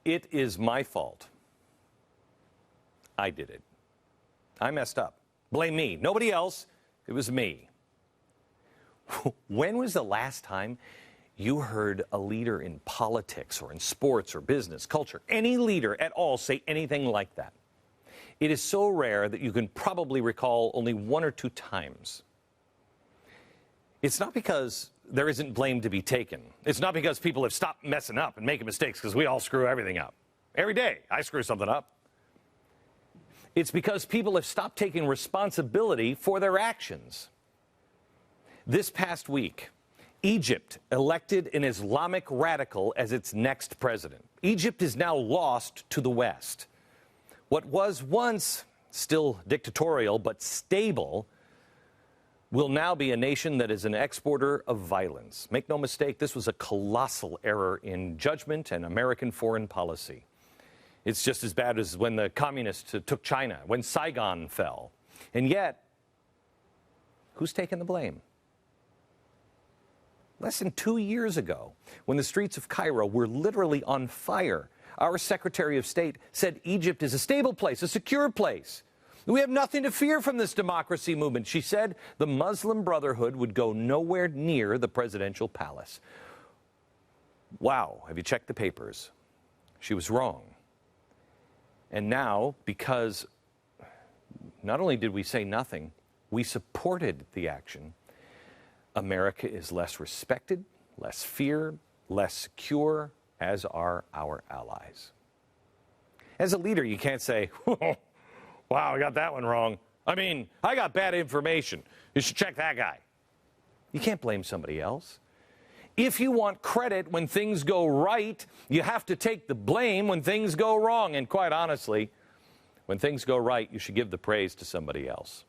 It is my fault. I did it. I messed up. Blame me. Nobody else. It was me. When was the last time you heard a leader in politics or in sports or business, culture, any leader at all say anything like that? It is so rare that you can probably recall only one or two times. It's not because there isn't blame to be taken. It's not because people have stopped messing up and making mistakes, because we all screw everything up. Every day, I screw something up. It's because people have stopped taking responsibility for their actions. This past week, Egypt elected an Islamic radical as its next president. Egypt is now lost to the West. What was once still dictatorial but stable will now be a nation that is an exporter of violence. Make no mistake, this was a colossal error in judgment and American foreign policy. It's just as bad as when the communists took China, when Saigon fell. And yet, who's taking the blame? Less than 2 years ago, when the streets of Cairo were literally on fire, our Secretary of State said Egypt is a stable place, a secure place. We have nothing to fear from this democracy movement. She said the Muslim Brotherhood would go nowhere near the presidential palace. Wow, have you checked the papers? She was wrong. And now, because not only did we say nothing, we supported the action, America is less respected, less feared, less secure, as are our allies. As a leader, you can't say, wow, I got that one wrong. I mean, I got bad information. You should check that guy. You can't blame somebody else. If you want credit when things go right, you have to take the blame when things go wrong. And quite honestly, when things go right, you should give the praise to somebody else.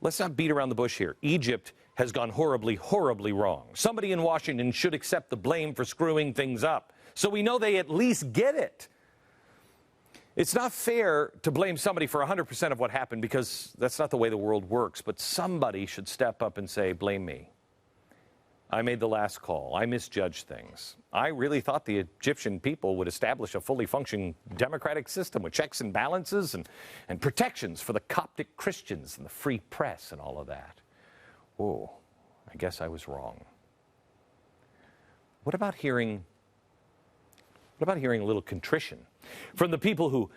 Let's not beat around the bush here. Egypt has gone horribly, horribly wrong. Somebody in Washington should accept the blame for screwing things up, so we know they at least get it. It's not fair to blame somebody for 100% of what happened, because that's not the way the world works, but somebody should step up and say, blame me. I made the last call. I misjudged things. I really thought the Egyptian people would establish a fully functioning democratic system with checks and balances and protections for the Coptic Christians and the free press and all of that. Oh, I guess I was wrong. What about hearing a little contrition from the people who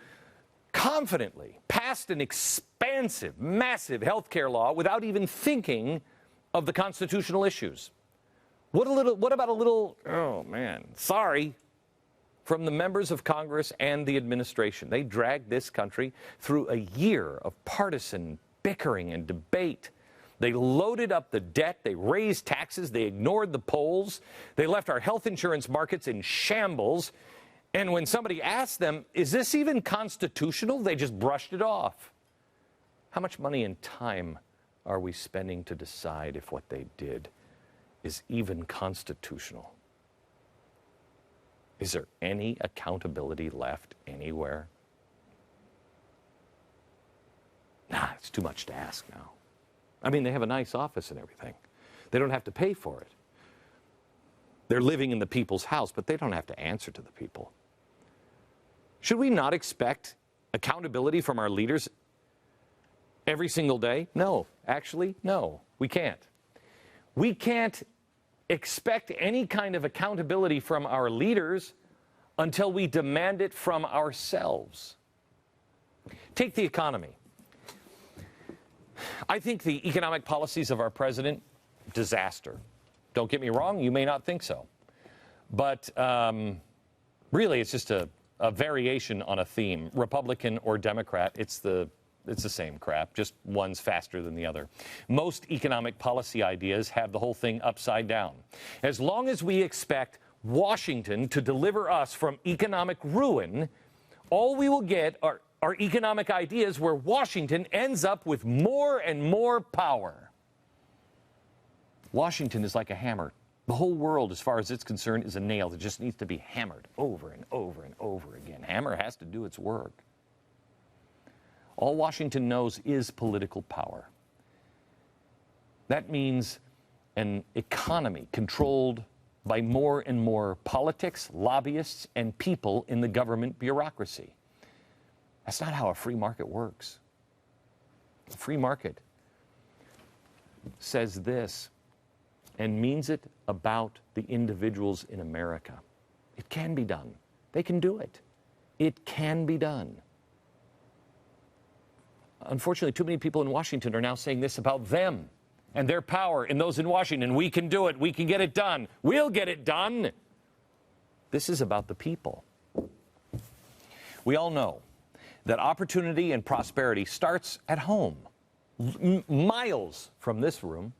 confidently passed an expansive, massive health care law without even thinking of the constitutional issues? What about a little, oh man, sorry, from the members of Congress and the administration? They dragged this country through a year of partisan bickering and debate. They loaded up the debt, they raised taxes, they ignored the polls, they left our health insurance markets in shambles, and when somebody asked them, is this even constitutional, they just brushed it off. How much money and time are we spending to decide if what they did is even constitutional? Is there any accountability left anywhere? Nah, it's too much to ask now. I mean, they have a nice office and everything. They don't have to pay for it. They're living in the people's house, but they don't have to answer to the people. Should we not expect accountability from our leaders every single day? No, actually, no, we can't. We can't expect any kind of accountability from our leaders until we demand it from ourselves. Take the economy. I think the economic policies of our president, disaster. Don't get me wrong, you may not think so. But really, it's just a variation on a theme. Republican or Democrat, it's the same crap, just one's faster than the other. Most economic policy ideas have the whole thing upside down. As long as we expect Washington to deliver us from economic ruin, all we will get are economic ideas where Washington ends up with more and more power. Washington is like a hammer. The whole world, as far as it's concerned, is a nail that just needs to be hammered over and over and over again. Hammer has to do its work. All Washington knows is political power. That means an economy controlled by more and more politics, lobbyists, and people in the government bureaucracy. That's not how a free market works. A free market says this and means it about the individuals in America. It can be done. They can do it. It can be done. Unfortunately, too many people in Washington are now saying this about them and their power and those in Washington. We can do it. We can get it done. We'll get it done. This is about the people. We all know that opportunity and prosperity starts at home, miles from this room.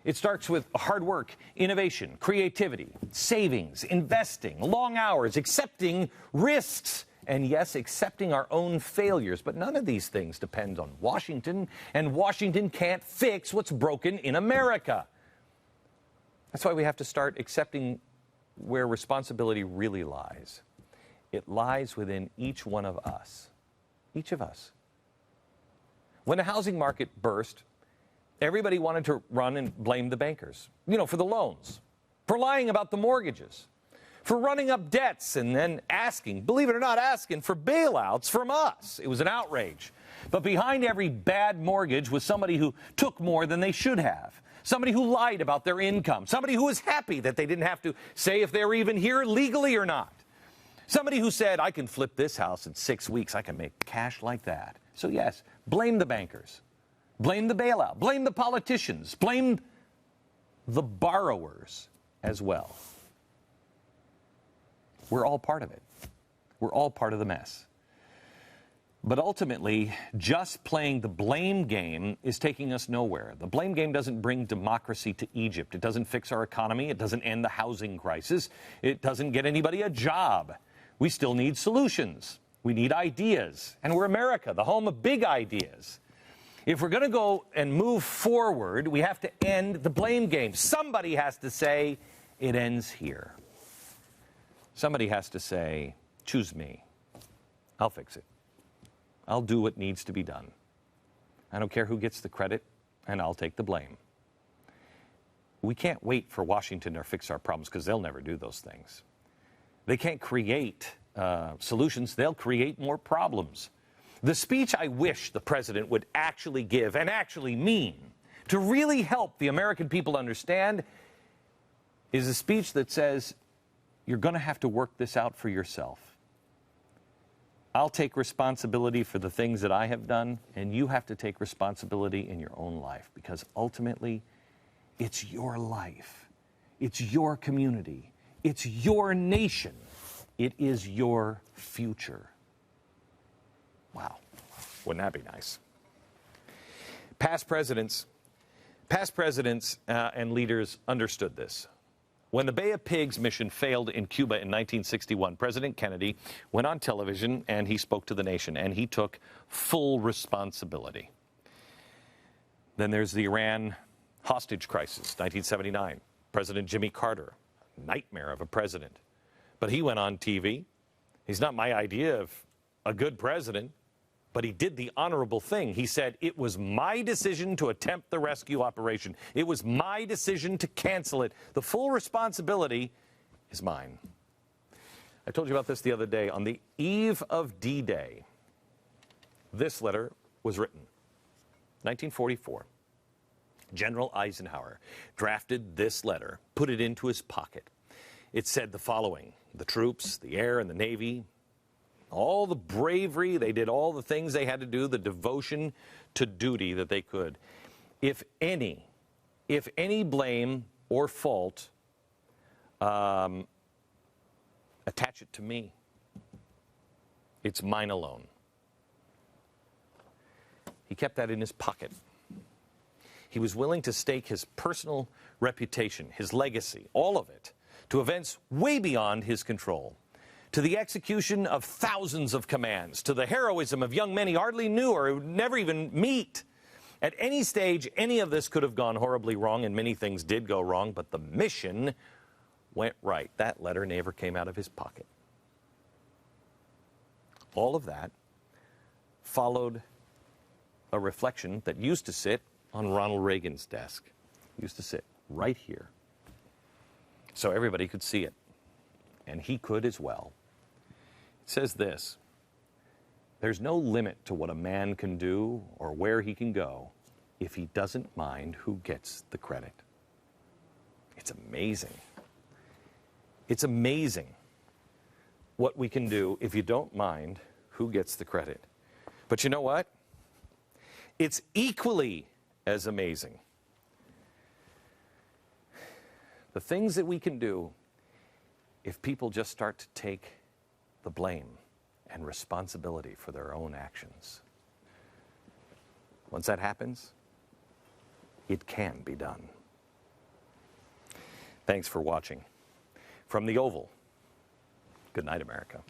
It starts with hard work, innovation, creativity, savings, investing, long hours, accepting risks, and yes, accepting our own failures. But none of these things depend on Washington, and Washington can't fix what's broken in America. That's why we have to start accepting where responsibility really lies. It lies within each one of us. Each of us. When the housing market burst, everybody wanted to run and blame the bankers, for the loans, for lying about the mortgages, for running up debts and then asking, believe it or not, asking for bailouts from us. It was an outrage. But behind every bad mortgage was somebody who took more than they should have, somebody who lied about their income, somebody who was happy that they didn't have to say if they were even here legally or not, somebody who said, I can flip this house in 6 weeks, I can make cash like that. So yes, blame the bankers. Blame the bailout. Blame the politicians. Blame the borrowers as well. We're all part of it. We're all part of the mess. But ultimately, just playing the blame game is taking us nowhere. The blame game doesn't bring democracy to Egypt. It doesn't fix our economy. It doesn't end the housing crisis. It doesn't get anybody a job. We still need solutions. We need ideas. And we're America, the home of big ideas. If we're going to go and move forward, we have to end the blame game. Somebody has to say, it ends here. Somebody has to say, choose me. I'll fix it. I'll do what needs to be done. I don't care who gets the credit, and I'll take the blame. We can't wait for Washington to fix our problems because they'll never do those things. They can't create solutions. They'll create more problems. The speech I wish the president would actually give and actually mean to really help the American people understand is a speech that says, you're going to have to work this out for yourself. I'll take responsibility for the things that I have done, and you have to take responsibility in your own life, because ultimately, it's your life. It's your community. It's your nation. It is your future. Wow, wouldn't that be nice? Past presidents and leaders understood this. When the Bay of Pigs mission failed in Cuba in 1961, President Kennedy went on television and he spoke to the nation, and he took full responsibility. Then there's the Iran hostage crisis, 1979. President Jimmy Carter, nightmare of a president. But he went on TV. He's not my idea of a good president, but he did the honorable thing. He said, it was my decision to attempt the rescue operation. It was my decision to cancel it. The full responsibility is mine. I told you about this the other day. On the eve of D-Day, this letter was written. 1944. General Eisenhower drafted this letter, put it into his pocket. It said the following: the troops, the air, and the Navy, all the bravery, they did all the things they had to do, the devotion to duty that they could. If any blame or fault, attach it to me. It's mine alone. He kept that in his pocket. He was willing to stake his personal reputation, his legacy, all of it, to events way beyond his control, to the execution of thousands of commands, to the heroism of young men he hardly knew or would never even meet. At any stage, any of this could have gone horribly wrong, and many things did go wrong, but the mission went right. That letter never came out of his pocket. All of that followed a reflection that used to sit on Ronald Reagan's desk. It used to sit right here. so everybody could see it, and he could as well. It says this: there's no limit to what a man can do or where he can go if he doesn't mind who gets the credit. It's amazing. It's amazing what we can do if you don't mind who gets the credit. But you know what? It's equally as amazing the things that we can do if people just start to take the blame and responsibility for their own actions. Once that happens, it can be done. Thanks for watching. From the Oval, good night, America.